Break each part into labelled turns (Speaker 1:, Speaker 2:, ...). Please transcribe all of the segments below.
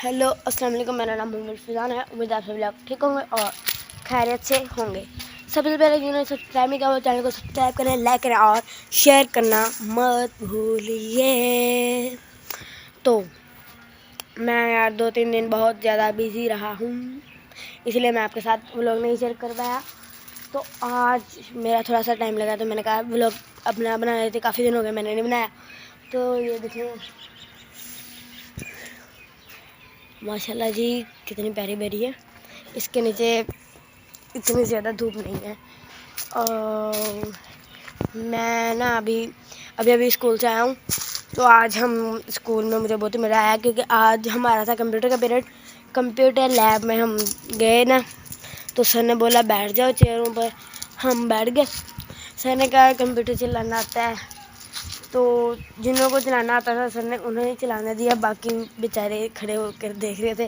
Speaker 1: Hello अस्सलाम वालेकुम, मेरा नाम मोहम्मद फिजान है। उम्मीद आप सभी लोग ठीक होंगे और खैरियत से होंगे। सबसे पहले जिन्होंने सब्सक्राइब नहीं किया वो चैनल को सब्सक्राइब करें, लाइक करें और शेयर करना मत भूलिए। तो मैं यार 2-3 दिन बहुत ज़्यादा बिज़ी रहा हूँ, इसलिए मैं आपके साथ व्लॉग नहीं शेयर कर पाया। तो आज मेरा थोड़ा सा टाइम लगा तो मैंने कहा व्लॉग अपना बना रहे थे, काफ़ी दिन हो गए मैंने नहीं बनाया। तो ये देखिए माशाल्लाह जी कितनी प्यारी बेरी है। इसके नीचे इतनी ज़्यादा धूप नहीं है। और मैं ना अभी स्कूल से आया हूँ। तो आज हम स्कूल में मुझे बहुत ही मज़ा आया क्योंकि आज हमारा था कंप्यूटर का पीरियड। कंप्यूटर लैब में हम गए ना, तो सर ने बोला बैठ जाओ चेयरों पर। हम बैठ गए। सर ने कहा कंप्यूटर चलाना आता है, तो जिन को चलाना आता था सर ने उन्हें चलाने दिया, बाकी बेचारे खड़े होकर देख रहे थे।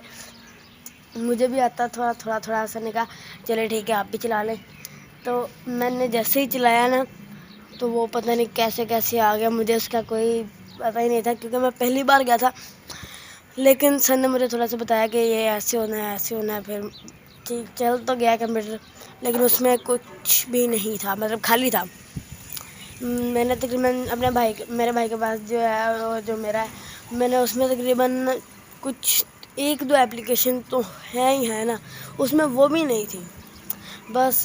Speaker 1: मुझे भी आता थोड़ा। सर ने कहा चले ठीक है आप भी चला लें। तो मैंने जैसे ही चलाया ना, तो वो पता नहीं कैसे कैसे आ गया, मुझे उसका कोई पता ही नहीं था क्योंकि मैं पहली बार गया था। लेकिन सर ने मुझे थोड़ा सा बताया कि ये ऐसे होना है ऐसे होना है। फिर ठीक चल तो गया कंप्यूटर, लेकिन उसमें कुछ भी नहीं था, मतलब खाली था। मैंने तकरीबन मेरे भाई के पास जो है और जो मेरा है, मैंने उसमें तकरीबन कुछ 1-2 एप्लीकेशन तो है ही है ना, उसमें वो भी नहीं थी। बस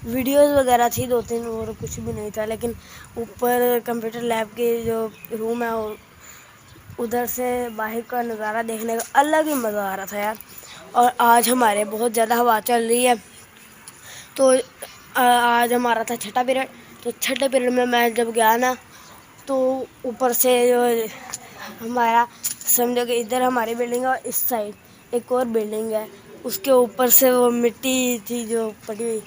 Speaker 1: वीडियोस वगैरह थी 2-3 और कुछ भी नहीं था। लेकिन ऊपर कंप्यूटर लैब के जो रूम है उधर से बाहर का नज़ारा देखने का अलग ही मज़ा आ रहा था यार। और आज हमारे बहुत ज़्यादा हवा चल रही है। तो आज हमारा था छठा पीरियड। तो छठे पीरियड में मैं जब गया ना, तो ऊपर से जो हमारा समझो कि इधर हमारी बिल्डिंग है और इस साइड एक और बिल्डिंग है, उसके ऊपर से वो मिट्टी थी जो पड़ी हुई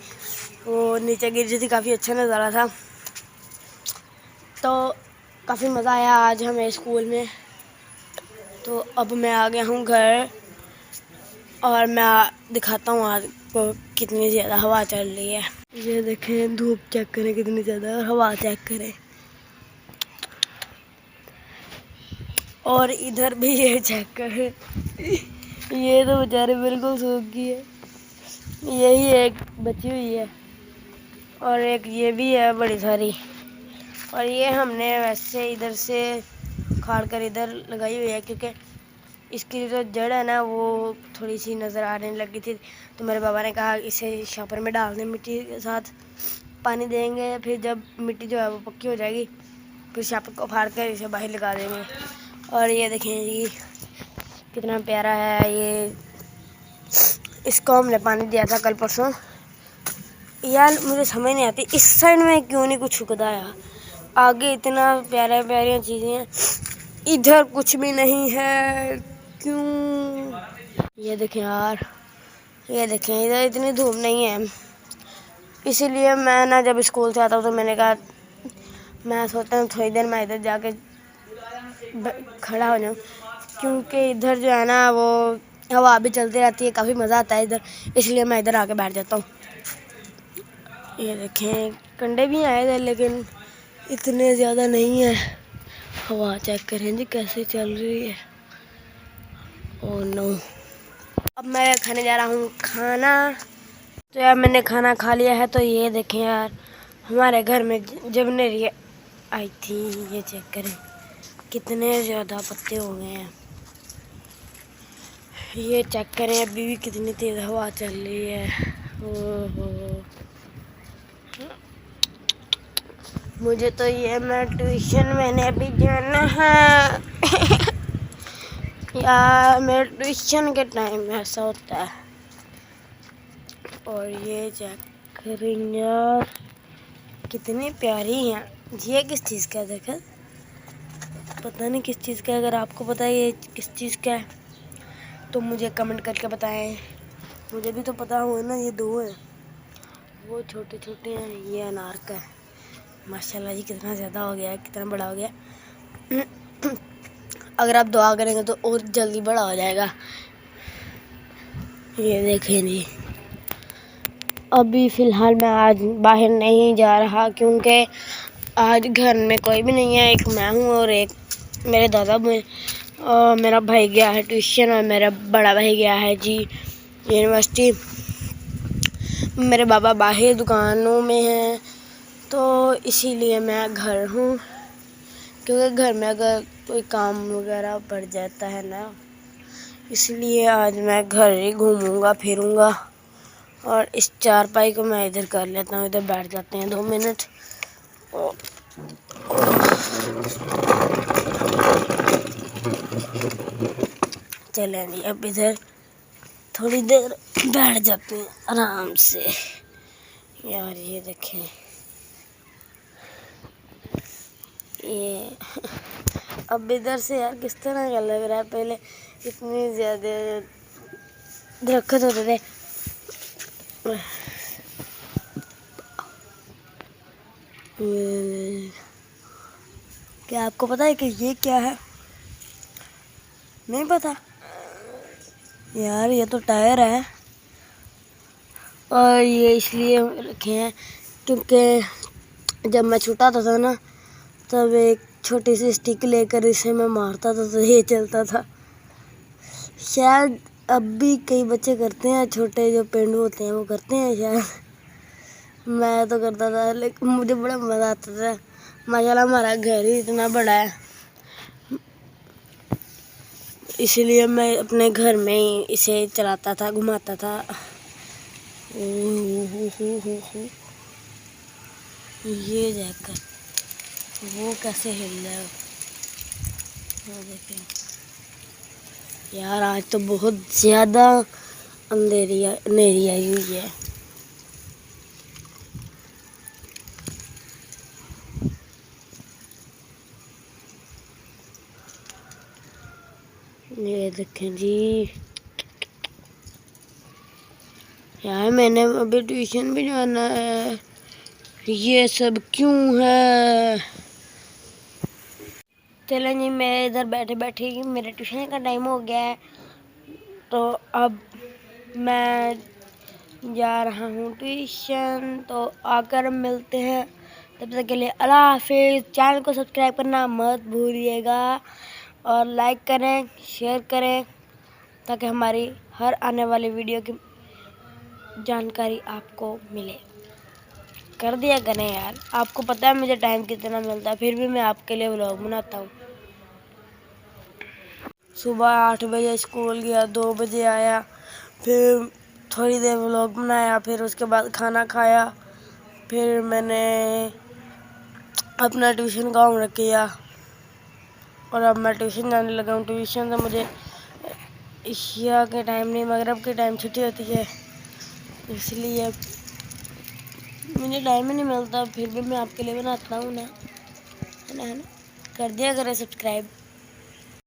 Speaker 1: वो नीचे गिर रही थी। काफ़ी अच्छा नज़ारा था। तो काफ़ी मज़ा आया आज हमें स्कूल में। तो अब मैं आ गया हूँ घर और मैं दिखाता हूँ आज को कितनी ज़्यादा हवा चल रही है। ये देखें धूप चेक करें कितनी ज़्यादा, और हवा चेक करें। और इधर भी ये चेक करें, ये तो बेचारे बिल्कुल सूख गई है। यही एक बची हुई है और एक ये भी है बड़ी सारी। और ये हमने वैसे इधर से खाड़ कर इधर लगाई हुई है क्योंकि इसकी जो जड़ है ना वो थोड़ी सी नज़र आने लगी थी। तो मेरे बाबा ने कहा इसे शॉपर में डाल दें, मिट्टी के साथ पानी देंगे, फिर जब मिट्टी जो है वो पक्की हो जाएगी फिर शॉपर को फाड़ कर इसे बाहर लगा देंगे। और ये देखें जी कितना प्यारा है ये। इसको हमने पानी दिया था कल परसों। यार मुझे समझ नहीं आती इस साइड में क्यों नहीं कुछ उगता यार। आगे इतना प्यारी प्यारी चीज़ें हैं, इधर कुछ भी नहीं है, क्यों? ये देखें यार, ये देखें इधर इतनी धूप नहीं है। इसीलिए मैं ना जब स्कूल से आता हूँ तो मैंने कहा मैं सोचता हूँ थोड़ी देर मैं इधर जाके खड़ा हो जाऊँ, क्योंकि इधर जो है ना वो हवा भी चलती रहती है, काफ़ी मज़ा आता है इधर, इसलिए मैं इधर आके बैठ जाता हूँ। ये देखें कंडे भी आए थे लेकिन इतने ज़्यादा नहीं है। हवा चेक करें जी कैसे चल रही है। Oh no. अब मैं खाने जा रहा हूँ खाना। तो यार मैंने खाना खा लिया है। तो ये देखें यार हमारे घर में जब नेरी आई थी, ये चेक करें कितने ज़्यादा पत्ते हो गए हैं। ये चेक करें अभी भी कितनी तेज़ हवा चल रही है। ओहो मुझे तो ये मैं ट्यूशन मैंने अभी जाना है यार मेरे ट्यूशन के टाइम में ऐसा होता है। और ये चेक करें यार कितनी प्यारी है। ये किस चीज़ का है, देखा पता नहीं किस चीज़ का है। अगर आपको पता है ये किस चीज़ का है तो मुझे कमेंट करके बताएं, मुझे भी तो पता हो ना। ये दो हैं, वो छोटे छोटे हैं, ये अनार का है। माशाल्लाह जी कितना ज़्यादा हो गया है, कितना बड़ा हो गया। अगर आप दुआ करेंगे तो और जल्दी बड़ा हो जाएगा। ये देखें जी अभी फ़िलहाल मैं आज बाहर नहीं जा रहा क्योंकि आज घर में कोई भी नहीं है। एक मैं हूँ और एक मेरे दादा हैं और मेरा भाई गया है ट्यूशन और मेरा बड़ा भाई गया है जी यूनिवर्सिटी। मेरे बाबा बाहर दुकानों में हैं तो इसीलिए मैं घर हूँ, क्योंकि घर में अगर कोई काम वगैरह पड़ जाता है ना, इसलिए आज मैं घर ही घूमूंगा फिरूंगा। और इस चारपाई को मैं इधर कर लेता हूँ, इधर बैठ जाते हैं 2 मिनट। चलें जी, अब इधर थोड़ी देर बैठ जाते हैं आराम से। यार ये देखें, ये अब इधर से यार किस तरह का लग रहा है। पहले इतनी ज़्यादा दरख्त होते थे। क्या आपको पता है कि ये क्या है? नहीं पता यार, ये तो टायर है और ये इसलिए रखे हैं क्योंकि जब मैं छोटा था ना, तब एक छोटी सी स्टिक लेकर इसे मैं मारता था तो ये चलता था। शायद अब भी कई बच्चे करते हैं, छोटे जो पेंडू होते हैं वो करते हैं शायद। मैं तो करता था, लेकिन मुझे बड़ा मज़ा आता था। माशाल्लाह हमारा घर ही इतना बड़ा है, इसलिए मैं अपने घर में ही इसे चलाता था, घुमाता था। ये देखकर वो कैसे हिल रहा है, वो देखें यार। आज तो बहुत ज़्यादा अंधेरी आई हुई है। ये देखें जी यार, मैंने अभी ट्यूशन भी जाना है। ये सब क्यों है? चलें जी, मैं इधर बैठे बैठे मेरे ट्यूशन का टाइम हो गया है, तो अब मैं जा रहा हूँ ट्यूशन। तो आकर मिलते हैं, तब तक के लिए अल्लाह हाफिज़। चैनल को सब्सक्राइब करना मत भूलिएगा और लाइक करें, शेयर करें, ताकि हमारी हर आने वाली वीडियो की जानकारी आपको मिले। कर दिया करें यार, आपको पता है मुझे टाइम कितना मिलता है, फिर भी मैं आपके लिए व्लॉग बनाता हूँ। सुबह 8 बजे स्कूल गया, 2 बजे आया, फिर थोड़ी देर व्लॉग बनाया, फिर उसके बाद खाना खाया, फिर मैंने अपना ट्यूशन का होमवर्क किया और अब मैं ट्यूशन जाने लगा हूँ। ट्यूशन से मुझे इशा के टाइम नहीं, मगरिब के टाइम छुट्टी होती है, इसलिए मुझे टाइम ही नहीं मिलता। फिर भी मैं आपके लिए बनाता हूँ ना, है ना। कर दिया करें सब्सक्राइब।